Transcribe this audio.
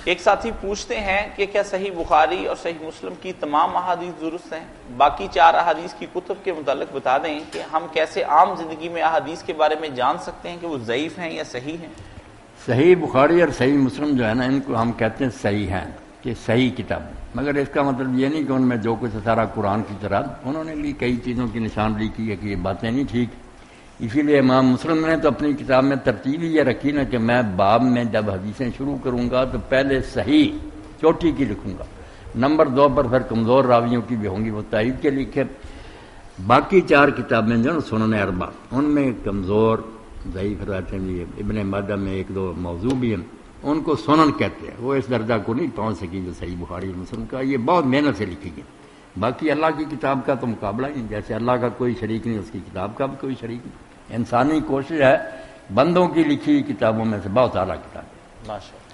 ایک ساتھی پوچھتے ہیں کہ کیا صحیح بخاری اور صحیح مسلم کی تمام احادیث درست ہیں؟ باقی 4 احادیث کی کتب کے متعلق بتا دیں کہ ہم کیسے عام زندگی میں احادیث کے بارے میں جان سکتے ہیں کہ وہ ضعیف ہیں یا صحیح ہیں؟ صحیح بخاری اور صحیح مسلم جو ہے نا، ان کو ہم کہتے ہیں صحیح ہیں، کہ صحیح کتاب، مگر اس کا مطلب یہ نہیں کہ ان میں جو کچھ سارا قرآن کی طرح، انہوں نے بھی کئی چیزوں کی نشاندہی کی ہے کہ یہ باتیں نہیں ٹھیک۔ اسی لیے امام مسلم نے تو اپنی کتاب میں ترتیب یہ رکھی نا کہ میں باب میں جب حدیثیں شروع کروں گا تو پہلے صحیح چوٹی کی لکھوں گا، نمبر 2 پر پھر کمزور راویوں کی بھی ہوں گی، وہ تائید کے لکھے۔ باقی 4 کتابیں جو نا سنن 4 ان میں کمزور ضعیف روایتیں بھی ہیں، ابن ماجہ میں 1-2 موضوع بھی ہیں، ان کو سنن کہتے ہیں، وہ اس درجہ کو نہیں پہنچ سکی جو صحیح بخاری اور مسلم کا، یہ بہت محنت سے لکھی گئی۔ باقی اللہ کی کتاب کا تو مقابلہ ہی نہیں، جیسے اللہ کا کوئی شریک نہیں، اس کی کتاب کا بھی کوئی شریک نہیں۔ انسانی کوشش ہے بندوں کی لکھی کتابوں میں سے بہت اعلیٰ کتاب ہے۔ ماشاءاللہ۔